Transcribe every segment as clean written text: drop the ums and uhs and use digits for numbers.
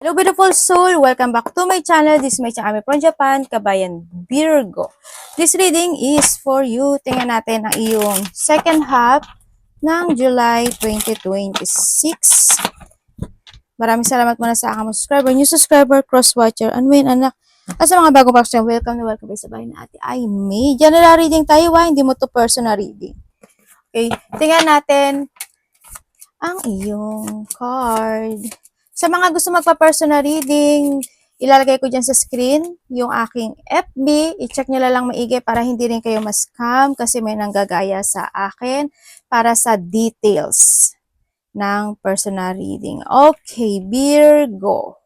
Hello beautiful soul! Welcome back to my channel. This is my channel from Japan, Kabayan Virgo. This reading is for you. Tingnan natin ang iyong second half ng July 2026. Maraming salamat muna sa aking mga subscriber, new subscriber, cross-watcher, and win anak. At sa mga bagong baksan, welcome na welcome sa bahay na Ate Ay May. General reading tayo, hindi mo to personal reading. Okay, tingnan natin ang iyong card. Sa mga gusto magpa-personal reading, ilalagay ko dyan sa screen yung aking FB. I-check nyo lang maigi para hindi rin kayo ma-scam kasi may nanggagaya sa akin para sa details ng personal reading. Okay, Virgo.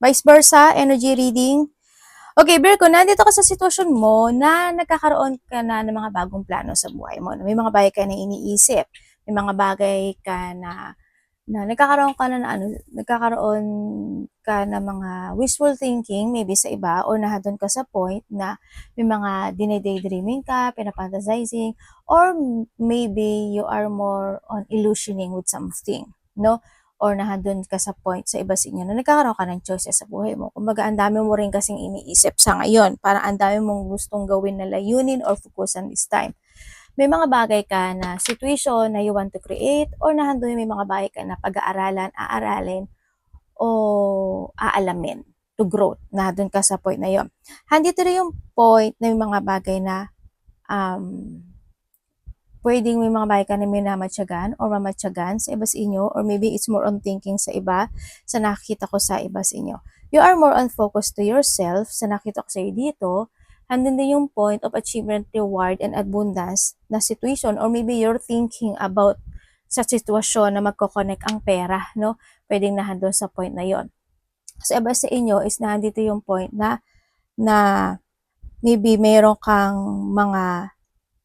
Vice versa, energy reading. Okay, Virgo, nandito ka sa sitwasyon mo na nagkakaroon ka na ng mga bagong plano sa buhay mo. May mga bagay ka na iniisip. May mga bagay ka na nagkakaroon ka ng mga wishful thinking maybe sa iba or nahadon ka sa point na may mga dine-daydreaming ka, pinafantasizing, or maybe you are more on illusioning with something, no? Or nahadon ka sa point sa iba sa inyo na nagkakaroon ka ng choices sa buhay mo. Kumbaga, ang dami mo rin kasing iniisip sa ngayon. Para ang dami mong gustong gawin na layunin or focusan this time. May mga bagay ka na situation na you want to create or nahandoy may mga bagay ka na pag-aaralan, aaralin o aalamin to growth. Na doon ka sa point na yon. Handito rin yung point na may mga bagay na pwedeng may mga bagay ka na minamatyagan or mamatyagan sa iba sa inyo, or maybe it's more on thinking sa iba sa nakikita ko sa iba sa inyo. You are more on focus to yourself sa nakita ko sa iyo dito. Handin din yung point of achievement, reward, and abundance na situation, or maybe you're thinking about sa sitwasyon na magkoconnect ang pera, no? Pwedeng nahandun sa point na yon. Sa iba sa inyo is nandito yung point na maybe meron kang mga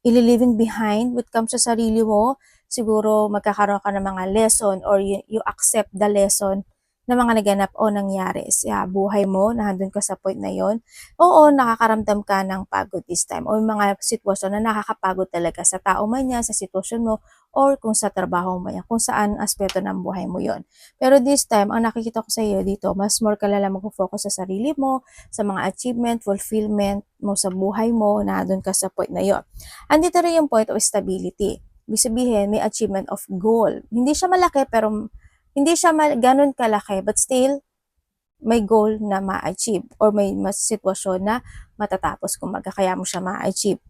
ililiving behind when it comes sa sarili mo. Siguro magkakaroon ka ng mga lesson or you accept the lesson na mga naganap o nangyari sa buhay mo, na handun ka sa point na yon. Oo, nakakaramdam ka ng pagod this time o mga sitwasyon na nakakapagod talaga sa tao man yan, sa sitwasyon mo, or kung sa trabaho mo yan, kung saan aspeto ng buhay mo yon. Pero this time, ang nakikita ko sa iyo dito, mas more ka lang mag-focus sa sarili mo, sa mga achievement, fulfillment mo sa buhay mo, na doon ka sa point na yon. Andito rin yung point of stability. Ibig sabihin, may achievement of goal. Hindi siya malaki, pero hindi siya ganun kalaki, but still, may goal na ma-achieve or may sitwasyon na matatapos kumbaga kaya mo siya ma-achieve.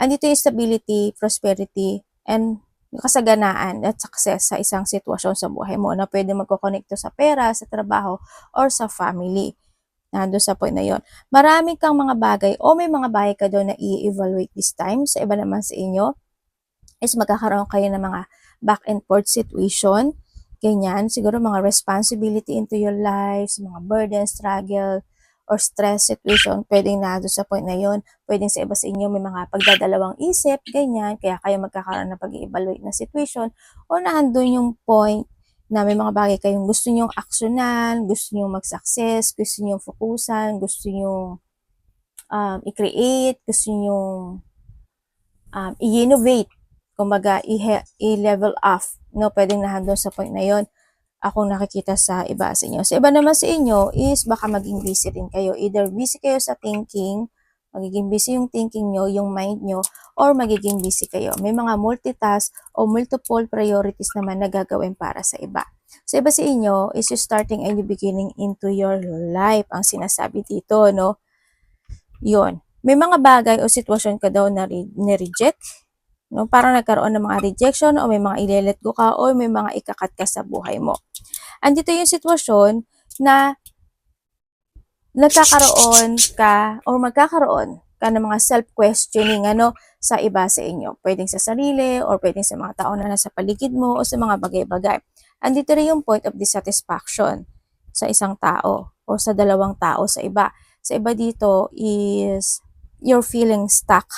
Andito yung stability, prosperity, and kasaganaan at success sa isang sitwasyon sa buhay mo na pwede magkokonekto sa pera, sa trabaho, or sa family. Nandun sa point na yon. Marami kang mga bagay o may mga bagay ka doon na i-evaluate this time. Sa iba naman sa inyo is magkakaroon kayo ng mga back and forth situation. Ganyan, siguro mga responsibility into your life, mga burden, struggle, or stress situation, pwedeng na doon sa point na yon. Pwedeng sa iba sa inyo may mga pagdadalawang isip, ganyan, kaya kayo magkakaroon ng pag-i-evaluate na situation, o nahandun yung point na may mga bagay kayong gusto nyong aksyonan, gusto nyong mag-success, gusto nyong fokusan, gusto nyong i-create, gusto nyong i-innovate, kumbaga i-level up, no? Pwedeng nahandun sa point na yon. Akong nakikita sa iba sa inyo. Sa iba naman sa inyo is baka maging busy rin kayo. Either busy kayo sa thinking, magiging busy yung thinking nyo, yung mind nyo, or magiging busy kayo. May mga multitask o multiple priorities naman na gagawin para sa iba. Sa iba sa inyo is you starting and you beginning into your life, ang sinasabi dito, no? Yun. May mga bagay o sitwasyon ka daw na reject, no? Parang nagkaroon ng mga rejection o may mga ile-let go ka o may mga ikakat ka sa buhay mo. Andito yung sitwasyon na nagkakaroon ka o magkakaroon ka ng mga self-questioning sa iba sa inyo. Pwedeng sa sarili or pwedeng sa mga tao na nasa paligid mo o sa mga bagay-bagay. Andito rin yung point of dissatisfaction sa isang tao o sa dalawang tao sa iba. Sa iba dito is you're feeling stuck,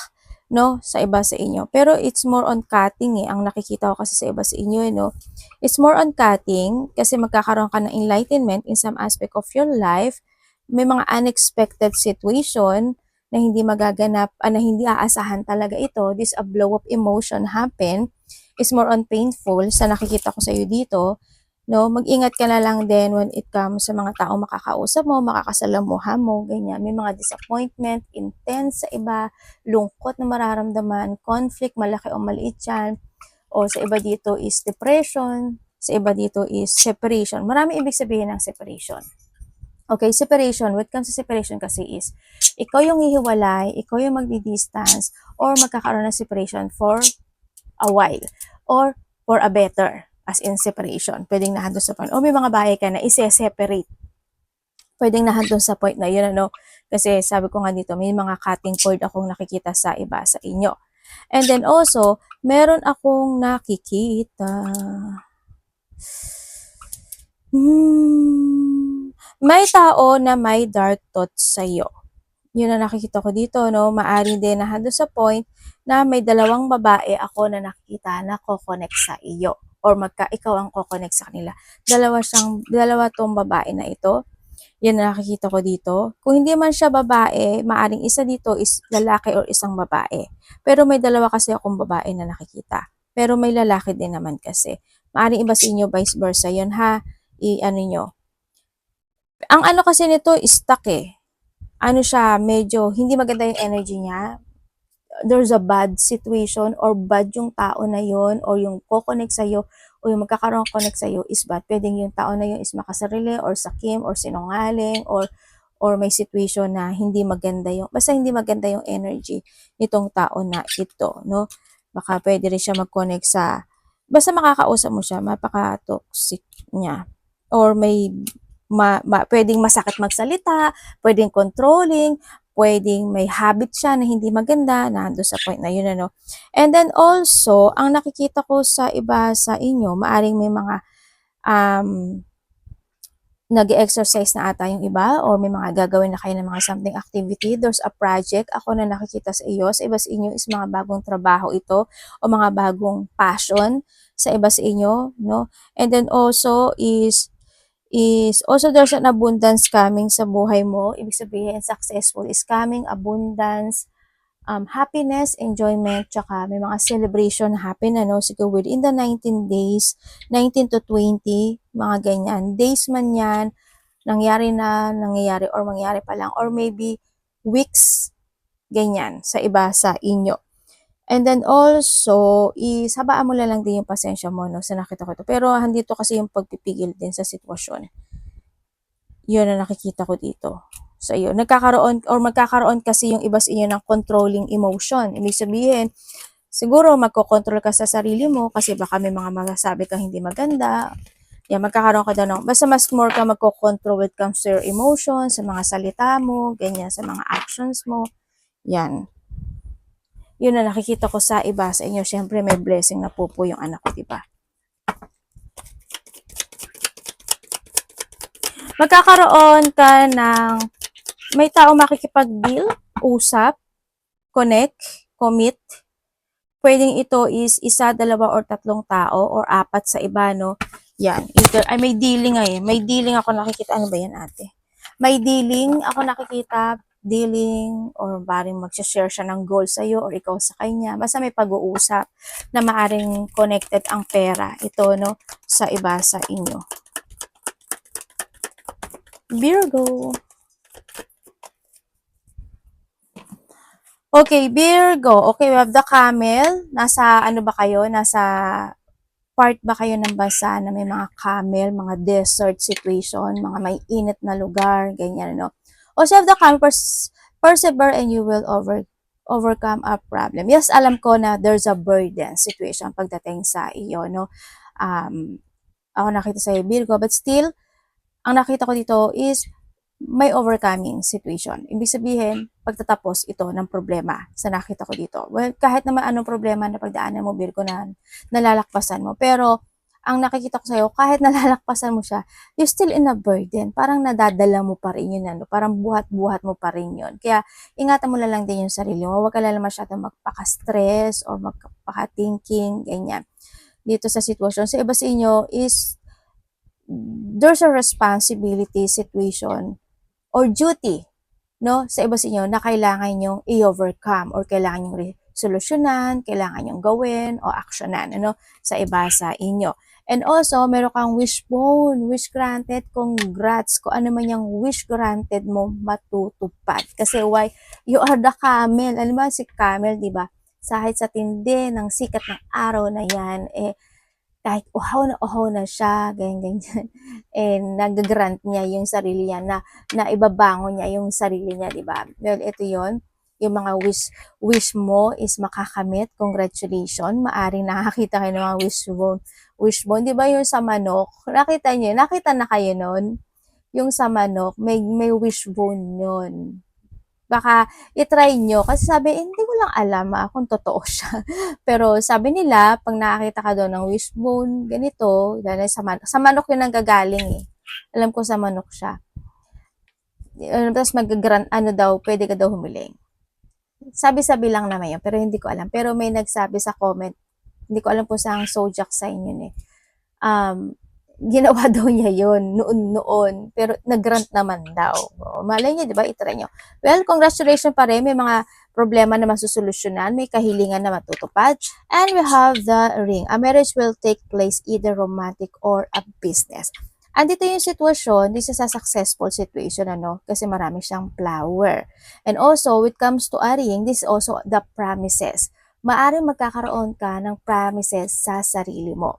no, sa iba sa inyo. Pero it's more on cutting ang nakikita ko kasi sa iba sa inyo, no. It's more on cutting kasi magkakaroon ka ng enlightenment in some aspect of your life. May mga unexpected situation na hindi magaganap, na hindi aasahan talaga ito. This a blow of emotion happen. Is more on painful sa nakikita ko sa iyo dito. no? Mag-ingat ka na lang din when it comes sa mga taong makakausap mo, makakasalamuha mo, ganyan. May mga disappointment, intense sa iba, lungkot na mararamdaman, conflict, malaki o maliit yan, o sa iba dito is depression, sa iba dito is separation. Marami ibig sabihin ng separation. Okay, separation. When it comes to separation kasi is, ikaw yung hihiwalay, ikaw yung magdi-distance, or magkakaroon ng separation for a while, or for a better, as in separation. Pwedeng nahandun sa point, o may mga bahay ka na ise-separate. Pwedeng nahandun sa point na yun, ano, kasi sabi ko nga dito, may mga cutting cord akong nakikita sa iba sa inyo. And then also, meron akong nakikita. May tao na may dark thoughts sa'yo. Yun ang nakikita ko dito, no? Maari din na hando sa point na may dalawang babae ako na nakikita na ko-connect sa iyo. Or ikaw ang ko-connect sa kanila. Dalawa tong babae na ito. Yan ang nakikita ko dito. Kung hindi man siya babae, maaring isa dito is lalaki or isang babae. Pero may dalawa kasi akong babae na nakikita. Pero may lalaki din naman kasi. Maaring iba sa inyo, vice versa. Yun ha, i-ano nyo. Ang ano kasi nito, stuck eh. Ano siya, medyo hindi maganda yung energy niya. There's a bad situation or bad yung tao na yon, or yung ko-connect sa'yo o yung magkakaroon connect sa'yo is bad. Pwedeng yung tao na yun is makasarili or sakim or sinungaling or may situation na hindi maganda yung, basta hindi maganda yung energy nitong tao na ito, no? Baka pwede rin siya mag-connect sa, basta makakausap mo siya, mapaka-toxic niya. Or may pwedeng masakit magsalita, pwedeng controlling, pwedeng may habit siya na hindi maganda, nando sa point na yun, ano. And then also, ang nakikita ko sa iba sa inyo, maaring may mga nag-exercise na ata yung iba, or may mga gagawin na kayo ng mga something activity. There's a project ako na nakikita sa iyo. Sa iba sa inyo is mga bagong trabaho ito, o mga bagong passion sa iba sa inyo, no? And then also is also there's an abundance coming sa buhay mo. Ibig sabihin, successful is coming, abundance, happiness, enjoyment, tsaka may mga celebration happen, ano, siguro within the 19 days, 19 to 20, mga ganyan. Days man yan, nangyayari, or mangyari pa lang, or maybe weeks, ganyan, sa iba sa inyo. And then also, habaan mo lang din yung pasensya mo, no, sa nakita ko ito. Pero handito kasi yung pagpipigil din sa sitwasyon. Yun ang nakikita ko dito sa iyo. Magkakaroon kasi yung iba sa inyo ng controlling emotion. Ibig sabihin, siguro magkocontrol ka sa sarili mo kasi baka may mga masasabi kang hindi maganda. Yan, magkakaroon ka daw ng, basta mas more ka magkocontrol when it comes to your emotions, sa mga salita mo, ganyan, sa mga actions mo. Yan. Yun na nakikita ko sa iba sa inyo. Siyempre, may blessing na po yung anak ko, diba? Magkakaroon ka ng, may tao makikipag-deal, usap, connect, commit. Pwedeng ito is isa, dalawa, or tatlong tao, or apat sa iba, no? Yan. Ay, may dealing eh. May dealing ako nakikita. Ano ba yan, ate? May dealing ako nakikita, dealing, or baring mag-share siya ng goal sa'yo, or ikaw sa kanya. Basta may pag-uusap na maaring connected ang pera. Ito, no? Sa iba sa inyo. Virgo. Okay, Virgo. Okay, we have the camel. Nasa, ano ba kayo? Nasa part ba kayo ng bansa na may mga camel, mga desert situation, mga may init na lugar, ganyan, no? Also, have the camel, persevere and you will overcome a problem. Yes, alam ko na there's a burden situation pagdating sa iyo, no? Ako nakita sa Virgo, but still, ang nakita ko dito is may overcoming situation. Ibig sabihin, pagtatapos ito ng problema sa nakita ko dito. Well, kahit naman anong problema na pagdaanan mo, Virgo, na nalalakpasan mo. Pero, ang nakikita ko sa'yo, kahit nalalakpasan mo siya, you're still in a burden. Parang nadadala mo pa rin yun. Ano? Parang buhat-buhat mo pa rin yun. Kaya, ingatan mo lang din yung sarili mo. Huwag ka lang masyadong magpaka-stress or magpaka-thinking, ganyan. Dito sa sitwasyon. Sa iba sa inyo is, there's a responsibility situation or duty, no, sa iba sa inyo na kailangan nyong i-overcome or kailangan nyong solusyonan, kailangan nyong gawin o aksyonan, ano, sa iba sa inyo. And also, meron kang wishbone, wish granted, congrats. Kung ano man yung wish granted mo, matutupad. Kasi why? You are the camel. Alam mo si camel, di ba? Kahit sa tindi ng sikat ng araw na yan, kahit uhaw na siya, ganyan. Nag-grant niya yung sarili niya na ibabangon niya yung sarili niya, di ba? Well, ito yon yung mga wish mo is makakamit. Congratulations. Maaring nakakita kayo ng mga wishbone. Di ba yung sa manok? Nakita niyo? Nakita na kayo nun? Yung sa manok, may wishbone yun. Baka i-try nyo. Kasi sabi, hindi ko lang alam kung totoo siya. Pero sabi nila, pag nakakita ka doon ng wishbone, ganito, sa manok yun ang gagaling eh. Alam ko sa manok siya. Tapos pwede ka daw humiling. Sabi-sabi lang naman yun, pero hindi ko alam. Pero may nagsabi sa comment, hindi ko alam kung saan zodiac sign yun eh. Ginawa daw niya yun noon. Pero nag-grant naman daw. Malay niya, di ba? I-try nyo. Well, congratulations pa rin. May mga problema na masusolusyonan. May kahilingan na matutupad. And we have the ring. A marriage will take place either romantic or a business. Andito yung sitwasyon, this is a successful situation, kasi marami siyang flower. And also, when it comes to a ring, this is also the promises. Maaring magkakaroon ka ng promises sa sarili mo.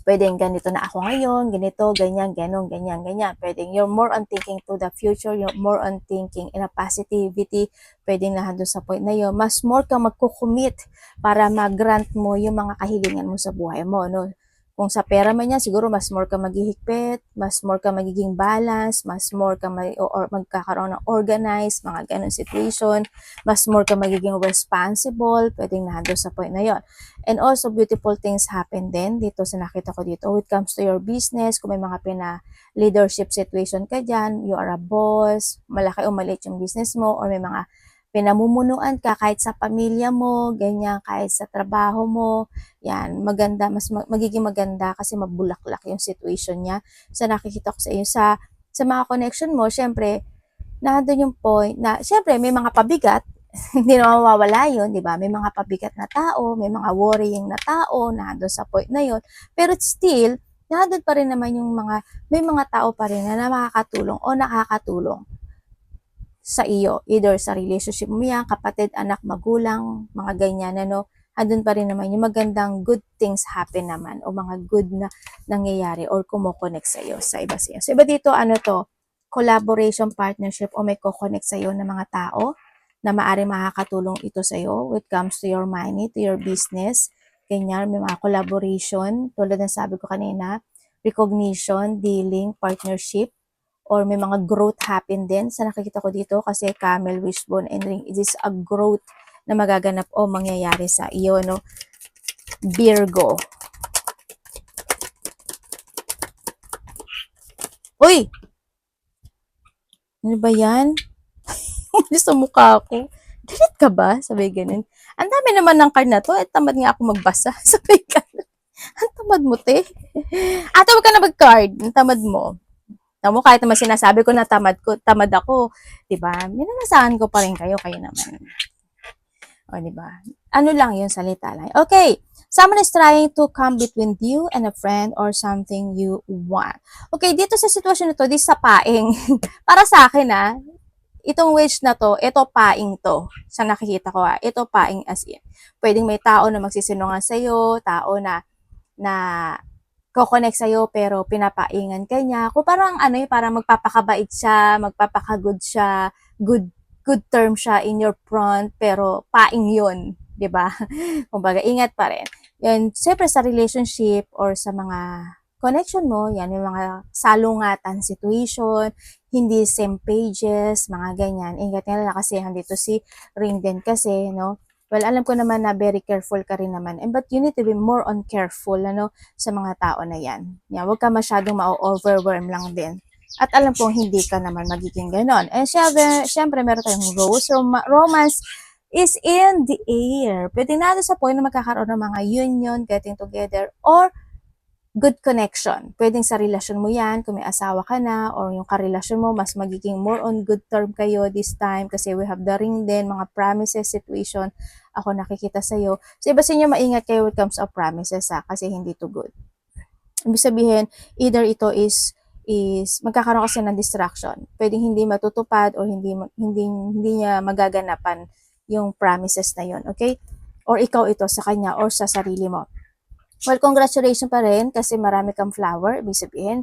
Pwedeng ganito na ako ngayon, ganito, ganyan, ganyan. Pwedeng you're more on thinking to the future, you're more on thinking in a positivity. Pwedeng nandun sa point na yun, mas more kang magkukumit para mag-grant mo yung mga kahilingan mo sa buhay mo, no? Kung sa pera man yan, siguro mas more ka maghihigpit, mas more ka magiging balance, mas more ka or magkakaroon ng organized, mga ganun situation, mas more ka magiging responsible, pwedeng nandun sa point na yon. And also, beautiful things happen din dito sa nakita ko dito. When it comes to your business, kung may mga leadership situation ka dyan, you are a boss, malaki o maliit yung business mo, or may mga pinamumunuan ka kahit sa pamilya mo, ganyan, kahit sa trabaho mo, yan, maganda, magiging maganda kasi mabulaklak yung situation niya. So, nakikita ko sa iyo, sa mga connection mo, syempre, nandun yung point na, syempre, may mga pabigat, hindi na mawawala yun, di ba? May mga pabigat na tao, may mga worrying na tao, nandun sa point na yun. Pero still, nandun pa rin naman may mga tao pa rin na makakatulong o nakakatulong sa iyo, either sa relationship mo yan, kapatid, anak, magulang, mga ganyan, andun pa rin naman yung magandang good things happen naman o mga good na nangyayari or kumokonek sa iyo, sa iba siya. So, iba dito, collaboration, partnership o may kukonek sa iyo ng mga tao na maaaring makakatulong ito sa iyo when it comes to your money, to your business, ganyan, may mga collaboration, tulad ng sabi ko kanina, recognition, dealing, partnership, or may mga growth happen din sa nakikita ko dito kasi camel, wishbone, and ring. It is a growth na magaganap o mangyayari sa iyo, no? Virgo. Uy! Ano ba yan? Sa mukha ko. Delete ka ba? Sabi ganun. Ang dami naman ng card na to. Tamad nga ako magbasa. Sabi ganun. Ang tamad mo, te. Tawag ka na mag-card. Ang tamad mo. Tamo, kahit naman sinasabi ko na tamad ako, 'di ba? Minanasahan ko pa rin kayo naman. O, 'di ba? Ano lang 'yun, salita lang. Okay. Someone is trying to come between you and a friend or something you want. Okay, dito sa sitwasyon na to, sa paing. Para sa akin itong wish na to, ito paing to. Sa nakikita ko ito paing as in. Pwedeng may tao na magsisinungaling sa iyo, tao na ko-connect sa'yo pero pinapaingan ka niya. Kung parang parang magpapakabait siya, magpapakagood siya, good term siya in your front, pero paing yun, di ba? Kumbaga, ingat pa rin. Yan, siyempre sa relationship or sa mga connection mo, yan yung mga salungatan situation, hindi same pages, mga ganyan. Ingat nga lang kasi handito si Ring din kasi, no? Well, alam ko naman na very careful ka rin naman. But you need to be more on careful, sa mga tao na yan. Yan, huwag ka masyadong ma-overwhelm lang din. At alam kong hindi ka naman magiging ganon. And syempre meron tayong rose. Romance is in the air. Pwede natin sa point na magkakaroon ng mga union, getting together, or good connection. Pwedeng sa relasyon mo yan, kung may asawa ka na, or yung karelasyon mo, mas magiging more on good term kayo this time, kasi we have the ring din, mga promises situation, ako nakikita sa'yo. So, iba sa inyo, maingat kayo when it comes to promises kasi hindi to good. Ibig sabihin, either ito is magkakaroon kasi ng distraction. Pwedeng hindi matutupad or hindi niya magaganapan yung promises na yun, okay? Or ikaw ito sa kanya or sa sarili mo. Well, congratulations pa rin kasi marami kang flower. Ibig sabihin,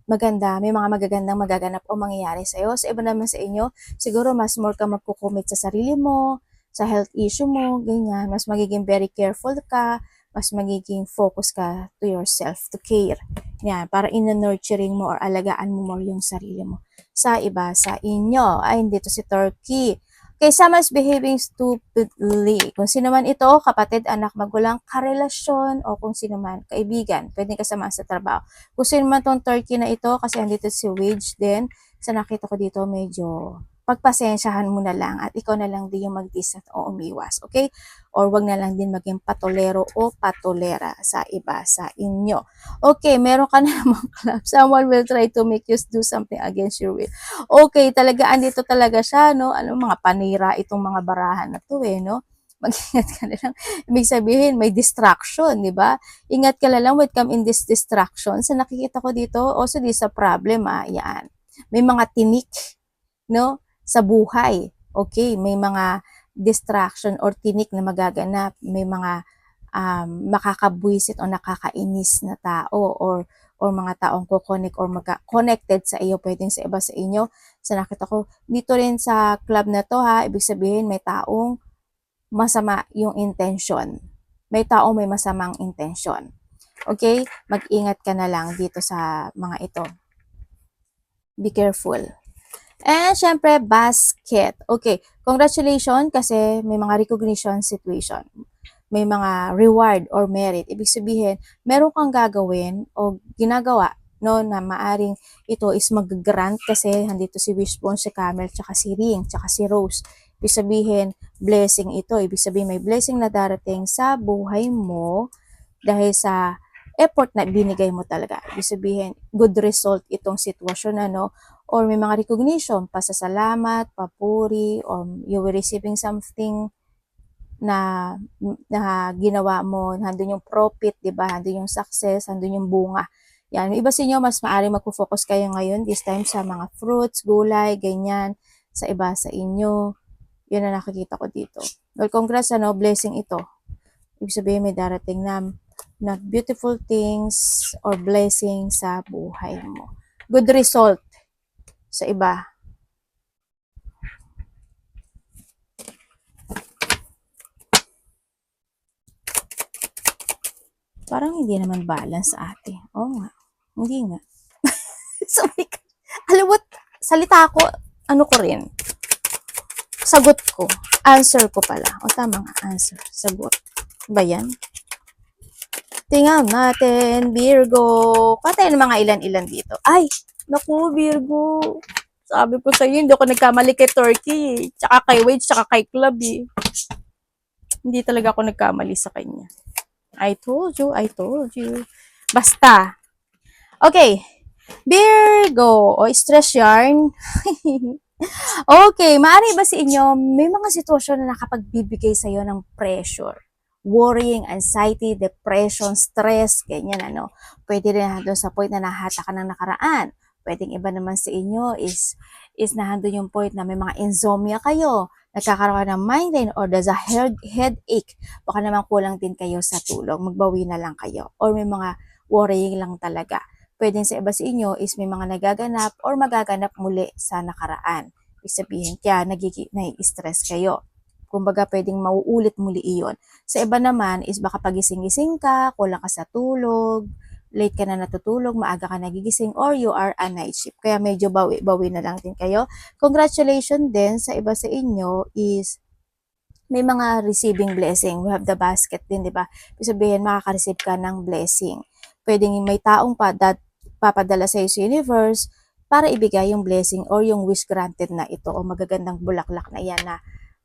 maganda, may mga magagandang magaganap o mangyayari sa'yo. Sa iba naman sa inyo, siguro mas more ka magkukumit sa sarili mo, sa health issue mo, ganyan. Mas magiging very careful ka, mas magiging focus ka to yourself, to care. Yan, para in-nurturing mo or alagaan mo more yung sarili mo. Sa iba sa inyo, ay hindi to si Turkey. Okay, someone is behaving stupidly. Kung sino man ito, kapatid, anak, magulang, karelasyon, o kung sino man, kaibigan, pwedeng kasama sa trabaho. Kung sino man tong Turkey na ito, kasi andito si Wage din, sa nakita ko dito, medyo pagpasensyahan mo na lang at ikaw na lang din yung mag-distance o umiwas, okay? Or wag na lang din maging patolero o patolera sa iba sa inyo. Okay, meron ka na namang club. Someone will try to make you do something against your will. Okay, talaga andito talaga siya, no? Ano, mga panira itong mga barahan na to, no? Mag-ingat ka na lang. Ibig sabihin, may distraction, di ba? Ingat ka na lang when come in this distraction. Sa nakikita ko dito, also this a problem, yan. May mga tinik, no? Sa buhay. Okay, may mga distraction or tinik na magaganap. May mga makakabwisit o nakakainis na tao or mga taong kukonek or connected sa iyo, pwedeng sa iba sa inyo. Sa nakita ko, dito rin sa club na to ibig sabihin may taong masama yung intention. May taong may masamang intention. Okay? Mag-ingat ka na lang dito sa mga ito. Be careful. And syempre, basket. Okay, congratulations kasi may mga recognition situation. May mga reward or merit. Ibig sabihin, meron kang gagawin o ginagawa no na maaring ito is mag-grant kasi handito si Wishbone, si Camel, tsaka si Ring, tsaka si Rose. Ibig sabihin, blessing ito. Ibig sabihin, may blessing na darating sa buhay mo dahil sa effort na binigay mo talaga. Ibig sabihin, good result itong sitwasyon or may mga recognition, pasasalamat, papuri, or you were receiving something na ginawa mo, nandun yung profit, di ba? Nandun yung success, nandun yung bunga. Yan, iba sa inyo, mas maaari magpo-focus kayo ngayon, this time sa mga fruits, gulay, ganyan, sa iba sa inyo. Yun na nakikita ko dito. Well, congrats, blessing ito. Ibig sabihin, may darating na beautiful things or blessing sa buhay mo. Good result sa iba. Parang hindi naman balance ate. Oo nga. Hindi nga. Sorry ka. Alam mo, salita ko, ano ko rin. Sagot ko. Answer ko pala. O tama nga, answer. Sagot. Ba yan? Tingnan natin, Virgo. Patay ng mga ilan-ilan dito. Ay, naku, Virgo. Sabi ko sa'yo, hindi ako nagkamali kay Turkey. Tsaka kay Wade, tsaka kay Club Hindi talaga ako nagkamali sa kanya. I told you. Basta. Okay. Virgo o stress yarn. Okay, maaari ba sa inyo, may mga sitwasyon na nakapagbibigay sa iyo ng pressure? Worrying, anxiety, depression, stress, ganyan Pwede rin doon sa point na nahata ka ng nakaraan. Pwedeng iba naman sa inyo is nahando yung point na may mga insomnia kayo, nagkakaroon ka ng migraine or there's a headache. Baka naman kulang din kayo sa tulog, magbawi na lang kayo. Or may mga worrying lang talaga. Pwedeng sa iba sa inyo is may mga nagaganap or magaganap muli sa nakaraan. Ibig sabihin, kaya nai-stress kayo. Kumbaga, pwedeng mauulit muli iyon. Sa iba naman is baka pagising-gising ka, kulang ka sa tulog, late ka na natutulog, maaga ka nagigising, or you are a night shift. Kaya medyo bawi na lang din kayo. Congratulations din sa iba sa inyo is may mga receiving blessing. We have the basket din, di ba? Ibig sabihin, makaka-receive ka ng blessing. Pwedeng may taong papadala sa iyo sa universe para ibigay yung blessing or yung wish granted na ito o magagandang bulaklak na yan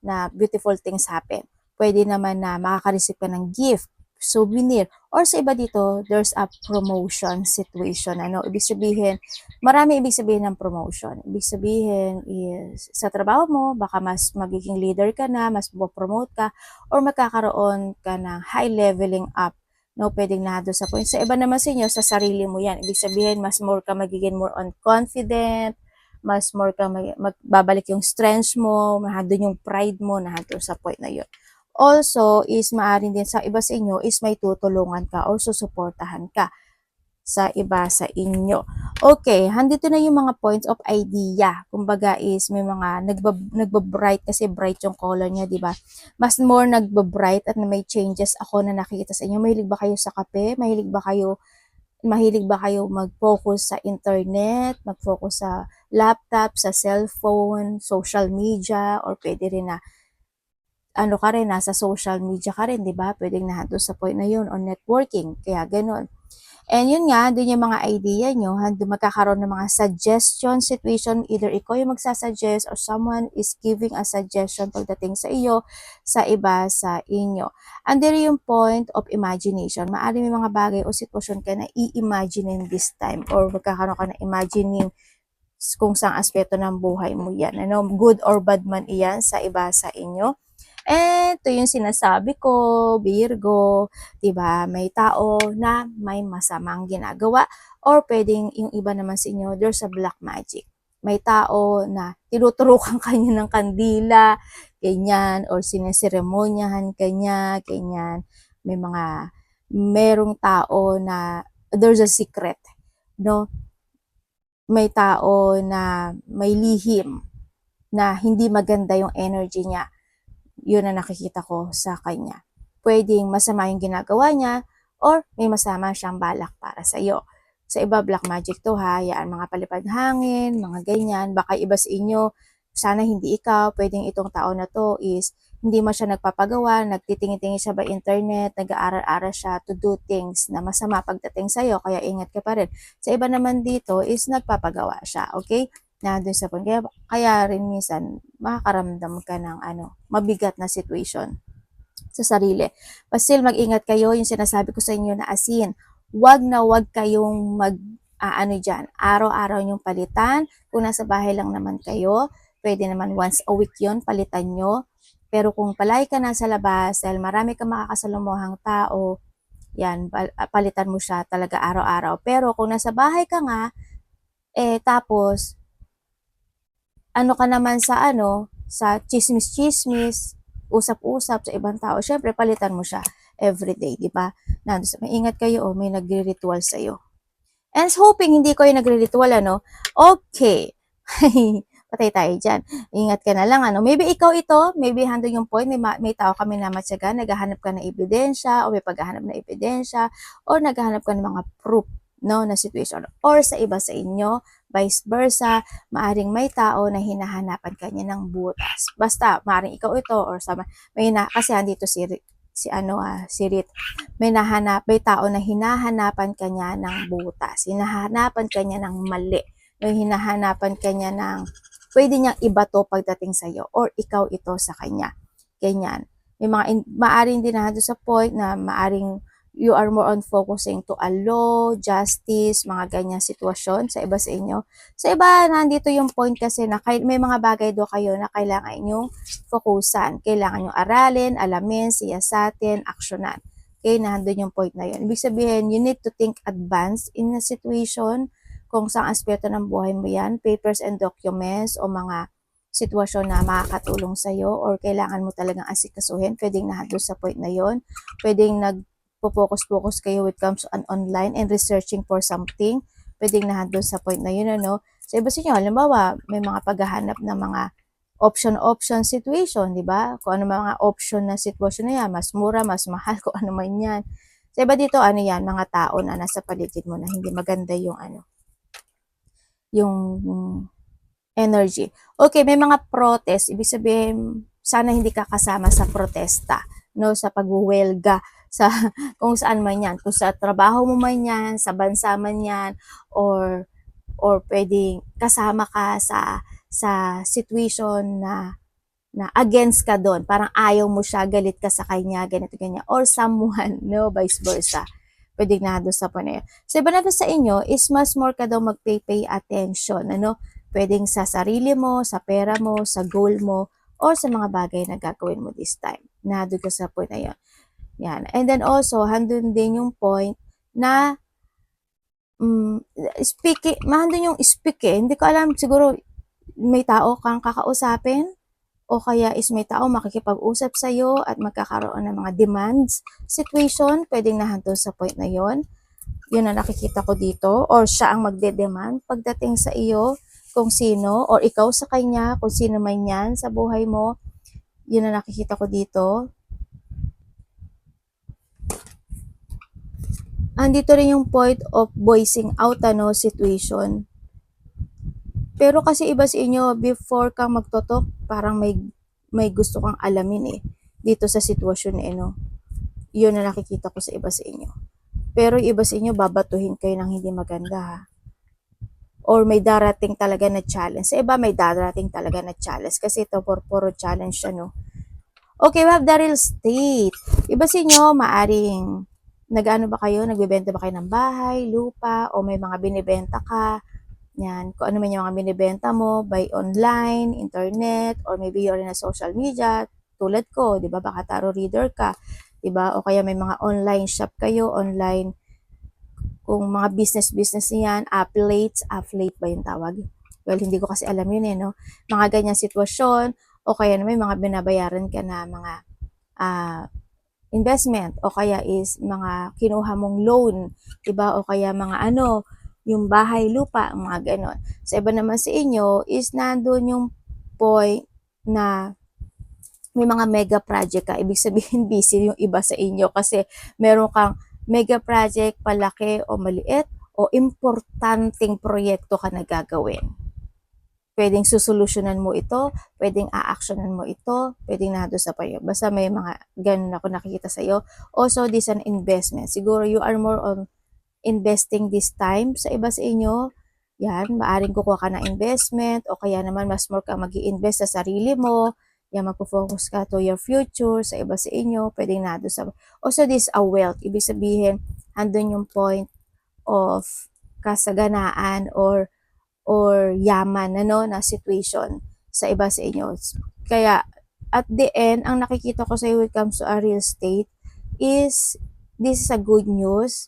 na beautiful things happen. Pwede naman na makaka-receive ka ng gift, souvenir, or sa iba dito, there's a promotion situation. Ibig sabihin, marami ibig sabihin ng promotion. Ibig sabihin is sa trabaho mo, baka mas magiging leader ka na, mas promote ka, or magkakaroon ka ng high leveling up No, pwedeng na doon sa point. Sa iba naman sa inyo, sa sarili mo yan. Ibig sabihin, mas more ka magiging more on confident, mas more ka magbabalik yung strength mo, nandun yung pride mo, nandun sa point na yun. Also, is maaring din sa iba sa inyo is may tutulungan ka or susuportahan ka sa iba sa inyo. Okay, handito na yung mga points of idea. Kumbaga is may mga nagba-bright kasi bright yung color niya, di ba? Mas more nagba-bright at may changes ako na nakikita sa inyo. Mahilig ba kayo sa kape? Mahilig ba kayo mag-focus sa internet, mag-focus sa laptop, sa cellphone, social media, or pwede rin na ano ka rin, nasa social media ka rin, di ba? Pwedeng nandun sa point na yun, or networking, kaya ganun. And yun nga, dun yung mga idea nyo, doon magkakaroon ng mga suggestion situation, either ikaw yung magsasuggest or someone is giving a suggestion pagdating sa iyo, sa iba, sa inyo. And there yung point of imagination. Maaari may mga bagay o sitwasyon ka na i-imagine this time or magkakaroon ka na imagining kung saang aspeto ng buhay mo yan. Ano, good or bad man iyan sa iba sa inyo. Ito yung sinasabi ko, Virgo, 'di ba? May tao na may masamang ginagawa or pwedeng yung iba naman sa inyo, there's a black magic. May tao na tinuturukan kanya ng kandila, ganyan, or sineseremonyahan kanya, ganyan. Merong tao na there's a secret, no? May tao na may lihim na hindi maganda yung energy niya. Yun ang nakikita ko sa kanya. Pwedeng masama yung ginagawa niya or may masama siyang balak para sa iyo. Sa iba, black magic to ha. Yan, mga palipad hangin, mga ganyan. Baka iba sa inyo, sana hindi ikaw. Pwedeng itong tao na to is hindi mo siya nagpapagawa, nagtitingin-tingin siya ba internet, nag-aaral-aral siya to do things na masama pagdating sa'yo, kaya ingat ka pa rin. Sa iba naman dito is nagpapagawa siya, okay? Na doon sa point. Kaya rin minsan makakaramdam ka ng mabigat na situation sa sarili. Still, mag-ingat kayo, yung sinasabi ko sa inyo na asin. Wag na wag kayong dyan, araw-araw yung palitan. Kung nasa bahay lang naman kayo, pwede naman once a week yun, palitan nyo. Pero kung palagi ka nasa labas, dahil marami kang makakasalumuhang tao, yan, palitan mo siya talaga araw-araw. Pero kung nasa bahay ka nga, tapos, ka naman sa chismis-chismis, usap-usap sa ibang tao, syempre palitan mo siya everyday, di ba? Maingat kayo, may nagre-ritual sa iyo. And hoping hindi ko yung nagre-ritual, Okay. Patay tayo dyan. Ingat ka na lang, Maybe ikaw ito, maybe handle yung point, may tao kami na matyaga, naghahanap ka ng ebidensya, o may paghahanap ng ebidensya, o naghahanap ka ng mga proof, na situation. Or sa iba sa inyo, vice versa, maaring may tao na hinahanapan kanya ng butas. Basta, maaring ikaw ito, or kasi andito si Rit, may tao na hinahanapan kanya ng butas, hinahanapan kanya ng mali, hinahanapan kanya ng pwede niyang ibato pagdating sa iyo or ikaw ito sa kanya. Ganyan. May maaring din na sa point na maaring you are more on focusing to a law, justice, mga ganyan sitwasyon sa iba sa inyo. Sa iba, nandito yung point kasi na may mga bagay do kayo na kailangan inyong fokusan. Kailangan nyo aralin, alamin, siyasatin, aksyonan. Okay, nandun yung point na yun. Ibig sabihin, you need to think advance in a situation kung saang aspeto ng buhay mo yan, papers and documents o mga sitwasyon na makakatulong sa'yo or kailangan mo talagang asikasuhin, pwedeng nandun sa point na yon. Pwedeng nagpo-focus kayo when it comes to online and researching for something, pwedeng nandun sa point na yun, So, iba sa inyo, halimbawa, may mga paghahanap ng mga option situation, di ba? Kung ano mga option na sitwasyon na yan, mas mura, mas mahal, kung ano man yan. Sa iba dito, yan, mga tao na nasa paligid mo na hindi maganda yung yung energy. Okay, may mga protest. Ibig sabihin, sana hindi ka kasama sa protesta, sa pagwuwelga, sa kung saan man yan. Kung sa trabaho mo man yan, sa bansa man yan, or pwedeng kasama ka sa situation na against ka doon. Parang ayaw mo siya, galit ka sa kanya, ganito, ganyan. Or someone, vice versa. Pwedeng na doon sa po na yun. So, iba naman sa inyo is mas more ka daw mag-pay attention, Pwedeng sa sarili mo, sa pera mo, sa goal mo, or sa mga bagay na gagawin mo this time. Na doon ka sa point na yun. Yan. And then also, handun din yung point na handun yung speak eh. Hindi ko alam, siguro may tao kang kakausapin o kaya is may tao makikipag-usap sa'yo at magkakaroon ng mga demands situation, pwedeng nahandun sa point na yon. Yun ang nakikita ko dito. Or siya ang magde-demand pagdating sa iyo, kung sino, or ikaw sa kanya, kung sino man yan sa buhay mo. Yun ang nakikita ko dito. Andito rin yung point of voicing out situation. Pero kasi iba sa inyo, before kang magtotok, parang may gusto kang alamin eh. Dito sa sitwasyon eh, no? Yun na nakikita ko sa iba sa inyo. Pero yung iba sa inyo, babatuhin kayo ng hindi maganda ha. Or may darating talaga na challenge. Sa iba, may darating talaga na challenge. Kasi ito, puro challenge siya, no? Okay, we have the real estate. Iba sa inyo, maaring nag-ano ba kayo? Nagbebenta ba kayo ng bahay, lupa, o may mga binibenta ka? Yan, kung ano man yung mga binibenta mo by online, internet, or maybe you're in a social media, tulad ko, di ba? Baka tarot reader ka, di ba? O kaya may mga online shop kayo, online, kung mga business niyan, affiliate ba yung tawag? Well, hindi ko kasi alam yun eh, no? Mga ganyang sitwasyon, o kaya naman mga binabayaran ka na mga investment, o kaya is mga kinuha mong loan, diba? O kaya mga yung bahay, lupa, mga ganon. Sa iba naman sa inyo is nandun yung point na may mga mega project ka. Ibig sabihin busy yung iba sa inyo kasi meron kang mega project, palaki o maliit, o importanteng proyekto ka na gagawin. Pwedeng susolusyonan mo ito, pwedeng a-actionan mo ito, pwedeng nado sa payo. Basta may mga ganun ako nakikita sa iyo. Also, this an investment. Siguro you are more on investing this time sa iba sa inyo. Yan, maaring kukuha ka ng investment o kaya naman mas more kang mag-i-invest sa sarili mo. Yan, magpo-focus ka to your future sa iba sa inyo. Pwedeng nado sa... Also, this a wealth. Ibig sabihin, andun yung point of kasaganaan or yaman na situation sa iba sa inyo. Kaya at the end, ang nakikita ko sa when it comes to a real estate is this is a good news,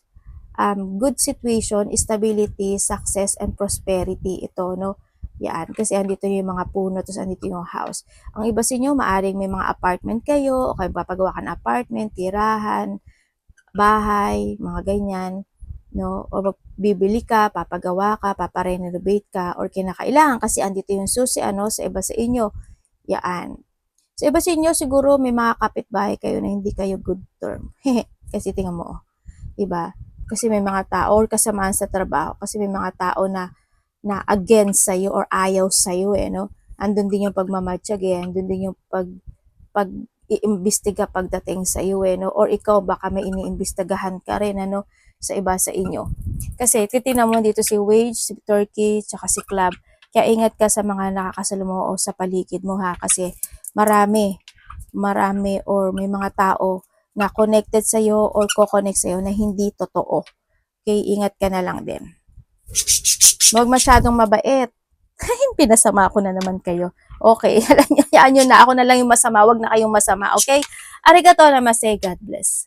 good situation, stability, success, and prosperity ito, no? Yan, kasi andito yung mga puno, tapos andito yung house. Ang iba sa inyo, maaring may mga apartment kayo, o kayo papagawa ka ng apartment, tirahan, bahay, mga ganyan, no? O bibili ka, papagawa ka, paparenovate ka, or kinakailangan kasi andito yung susi, sa iba sa inyo. Yaan. Sa iba sa inyo, siguro may mga kapitbahay kayo na hindi kayo good term. Kasi tingnan mo, diba? Kasi may mga tao, or kasamaan sa trabaho, kasi may mga tao na against sa'yo or ayaw sa'yo no? Andun din yung pagmamatsyag andun din yung pag iimbestiga pagdating sa iyo no? Or ikaw baka may iniimbestigahan ka rin sa iba sa inyo. Kasi titingnan mo dito si Wage, si Turkey, tsaka si Club. Kaya ingat ka sa mga nakakasalumuo sa paligid mo ha, kasi marami or may mga tao na connected sa iyo or ko-connect sa iyo na hindi totoo. Okay, ingat ka na lang din. Huwag masyadong mabait. Pinasama ko na naman kayo. Okay, hayaan nyo na. Ako na lang yung masama. Huwag na kayong masama. Okay? Arigato namaste. God bless.